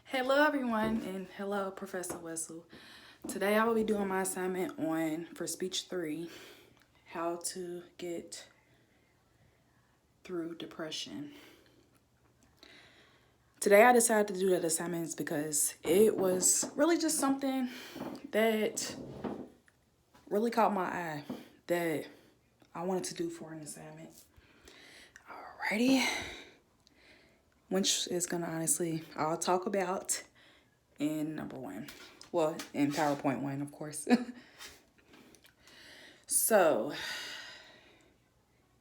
Hello everyone and hello Professor Wessel. Today I will be doing my assignment on for speech 3, how to get through depression. Today I decided to do that assignment because it was really just something that really caught my eye that I wanted to do for an assignment. Alrighty. Which is gonna I'll talk about in number 1. Well, in PowerPoint 1, of course. So,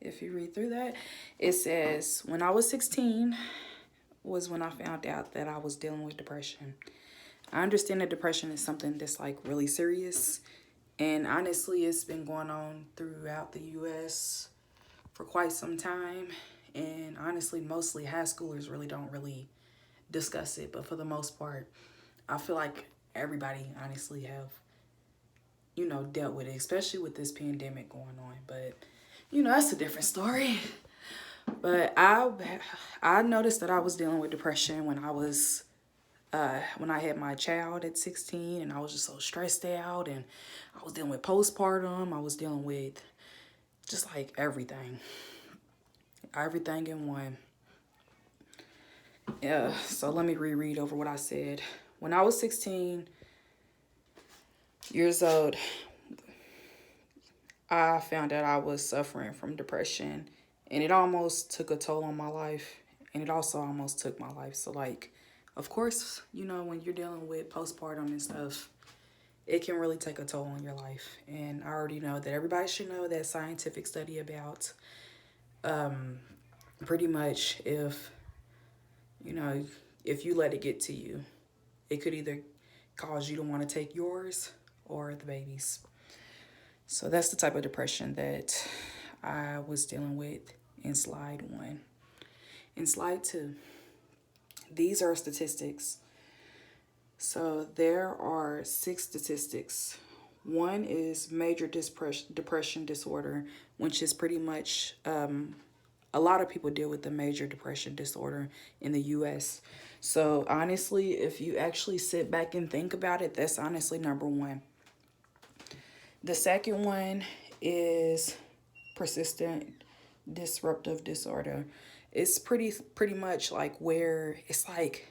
if you read through that, it says, when I was 16 was when I found out that I was dealing with depression. I understand that depression is something that's like really serious. And honestly, it's been going on throughout the U.S. for quite some time. And honestly, mostly high schoolers don't really discuss it. But for the most part, I feel like everybody honestly have, dealt with it, especially with this pandemic going on. But, that's a different story. But I noticed that I was dealing with depression when I had my child at 16, and I was just so stressed out, and I was dealing with postpartum. I was dealing with just like everything in one. Yeah, so let me reread over what I said. When I was 16 years old, I found out I was suffering from depression, and it almost took a toll on my life, and it also almost took my life. So like, of course, when you're dealing with postpartum and stuff, it can really take a toll on your life. And I already know that everybody should know that scientific study about pretty much if you let it get to you, it could either cause you to want to take yours or the baby's. So that's the type of depression that I was dealing with in slide 1. In slide 2, these are statistics. So there are 6 statistics. One is major depression disorder, which is pretty much a lot of people deal with the major depression disorder in the U.S. So honestly, if you actually sit back and think about it, that's honestly number 1. The second one is persistent disruptive disorder. It's pretty much like where it's like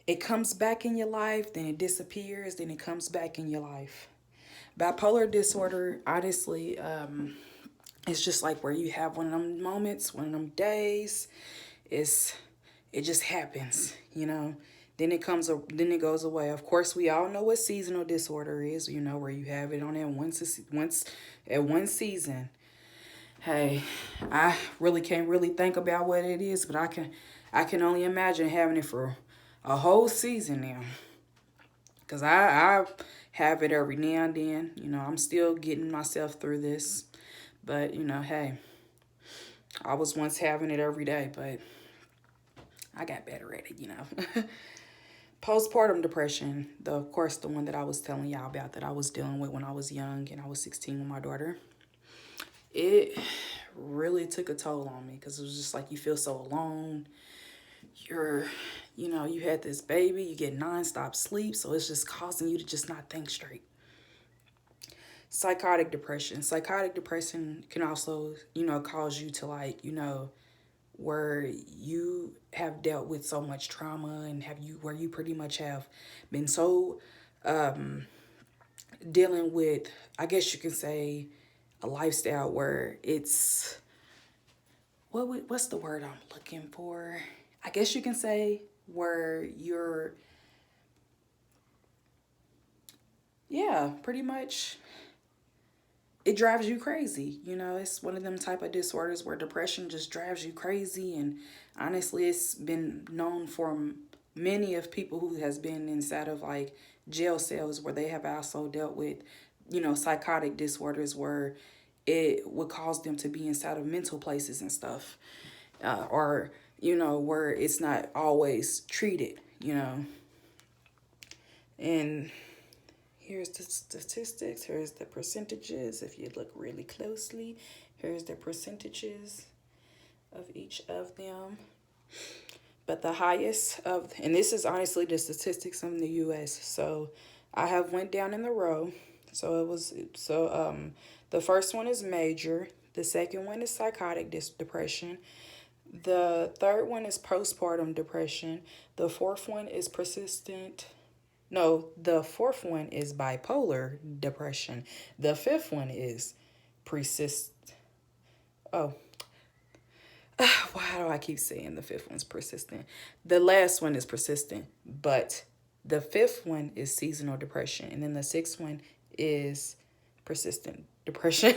it comes back in your life, then it disappears, then it comes back in your life. Bipolar disorder, honestly, it's just like where you have one of them moments, one of them days. It just happens. Then then it goes away. Of course, we all know what seasonal disorder is. Where you have it on that once at one season. Hey, I really can't really think about what it is, but I can only imagine having it for a whole season now. Cause I have it every now and then. I'm still getting myself through this, but hey, I was once having it every day, but I got better at it. Postpartum depression, of course, the one that I was telling y'all about that I was dealing with when I was young and I was 16 with my daughter. It really took a toll on me because it was just like you feel so alone. You had this baby, you get nonstop sleep, so it's just causing you to just not think straight. Psychotic depression. Psychotic depression can also, cause you to where you have dealt with so much trauma and where you pretty much have been so dealing with, I guess you can say, a lifestyle where it's what's the word I'm looking for? I guess you can say where you're, yeah, pretty much it drives you crazy. It's one of them type of disorders where depression just drives you crazy. And honestly, it's been known for many of people who has been inside of like jail cells where they have also dealt with, psychotic disorders where it would cause them to be inside of mental places and stuff. Or, where it's not always treated. And here's the statistics. Here's the percentages. If you look really closely, here's the percentages of each of them. But the highest of, and this is honestly the statistics in the US. So I have went down in the row. So it was, the first one is major. The second one is psychotic depression. The third one is postpartum depression. The fourth one is persistent. No, the fourth one is bipolar depression. The fifth one is persist. Oh, why do I keep saying the fifth one's persistent? The last one is persistent, but the fifth one is seasonal depression, and then the sixth one is persistent depression.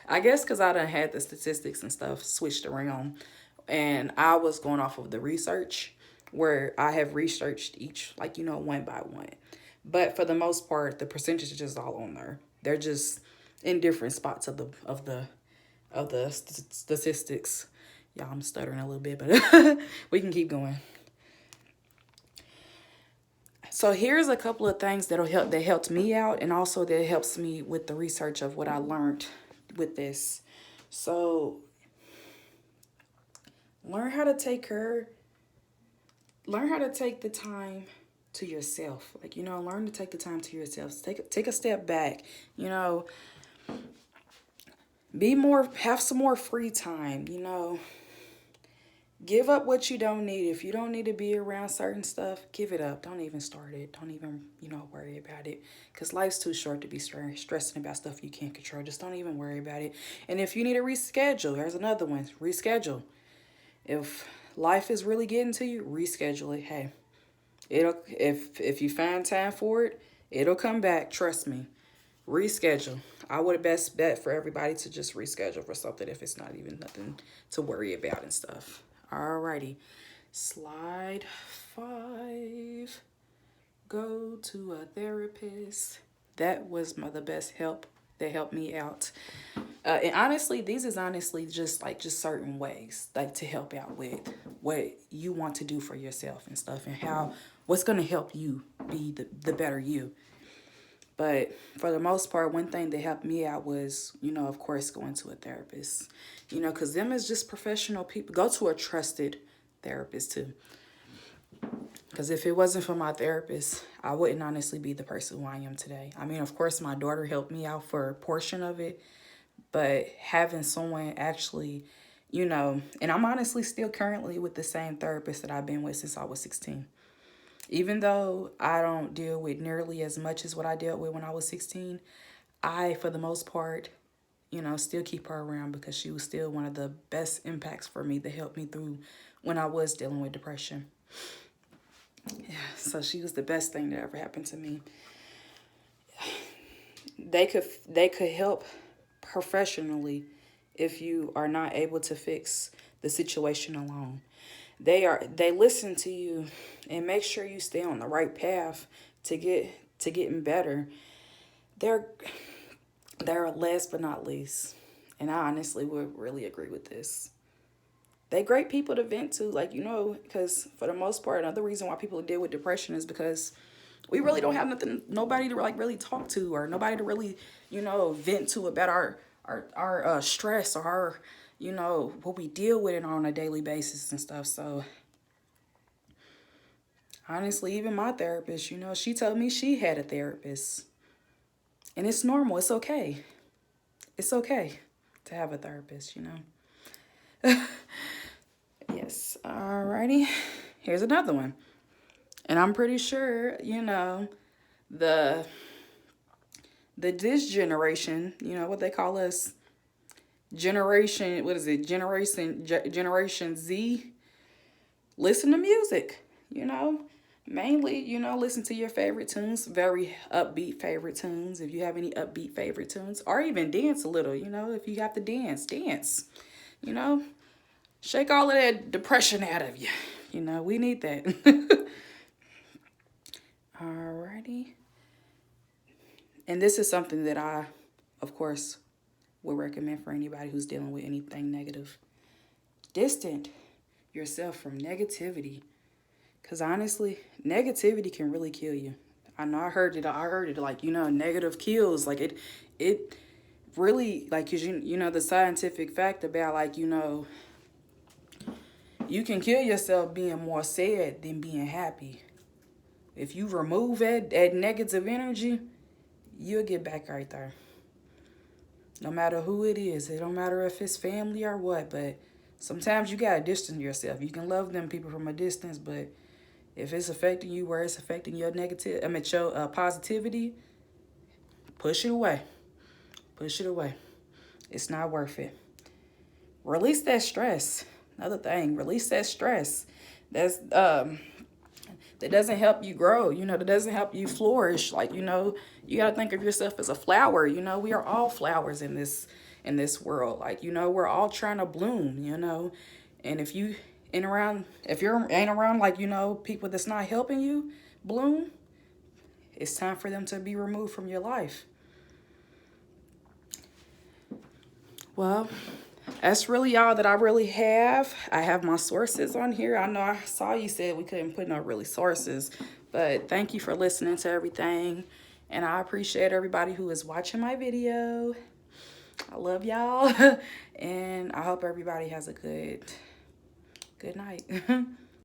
I guess because I done had the statistics and stuff switched around, and I was going off of the research where I have researched each, like, one by one. But for the most part, the percentages is all on there. They're just in different spots of the statistics. Y'all, I'm stuttering a little bit, but we can keep going. So here's a couple of things that helped me out, and also that helps me with the research of what I learned with this. So learn how to take the time to yourself. Like, learn to take the time to yourself. Take a step back, have some more free time, Give up what you don't need. If you don't need to be around certain stuff, give it up. Don't even start it. Don't even, worry about it. Because life's too short to be stressing about stuff you can't control. Just don't even worry about it. And if you need to reschedule, there's another one. Reschedule. If life is really getting to you, reschedule it. Hey, if you find time for it, it'll come back. Trust me. Reschedule. I would best bet for everybody to just reschedule for something if it's not even nothing to worry about and stuff. Alrighty. Slide 5. Go to a therapist. That was the best help that helped me out. And honestly, these is just certain ways to help out with what you want to do for yourself and stuff, and what's going to help you be the better you. But for the most part, one thing that helped me out was, of course, going to a therapist, because them is just professional people. Go to a trusted therapist too. Because if it wasn't for my therapist, I wouldn't honestly be the person who I am today. I mean, of course, my daughter helped me out for a portion of it, but having someone actually, and I'm honestly still currently with the same therapist that I've been with since I was 16. Even though I don't deal with nearly as much as what I dealt with when I was 16, I, for the most part, still keep her around because she was still one of the best impacts for me that helped me through when I was dealing with depression. Yeah, so she was the best thing that ever happened to me. They could help professionally if you are not able to fix the situation alone. They listen to you and make sure you stay on the right path to getting better. They're last but not least, and I honestly would really agree with this. They great people to vent to, because for the most part, another reason why people deal with depression is because we really don't have nobody to really talk to, or nobody to really, vent to about our stress or our, what we deal with it on a daily basis and stuff. So honestly, even my therapist, she told me she had a therapist, and it's normal. It's okay. It's okay to have a therapist, Yes. Alrighty. Here's another one. And I'm pretty sure, this generation, what they call us, generation Z, listen to music, mainly, listen to your favorite tunes, very upbeat favorite tunes. If you have any upbeat favorite tunes, or even dance a little, if you have to dance, shake all of that depression out of you. We need that. Alrighty. And this is something that I, of course, would recommend for anybody who's dealing with anything negative. Distance yourself from negativity. Because honestly, negativity can really kill you. I know I heard it negative kills. It really, cause the scientific fact about You can kill yourself being more sad than being happy. If you remove that negative energy, you'll get back right there. No matter who it is. It don't matter if it's family or what, but sometimes you gotta distance yourself. You can love them people from a distance, but if it's affecting you where it's affecting your your positivity, push it away. Push it away. It's not worth it. Release that stress. Another thing, release that stress. That doesn't help you grow, that doesn't help you flourish. Like, you got to think of yourself as a flower. We are all flowers in this world. Like, we're all trying to bloom, and if you ain't around like, people that's not helping you bloom, it's time for them to be removed from your life. Well, that's really all that I really have. I have my sources on here. I know I saw you said we couldn't put no really sources, but thank you for listening to everything. And I appreciate everybody who is watching my video. I love y'all. And I hope everybody has a good night.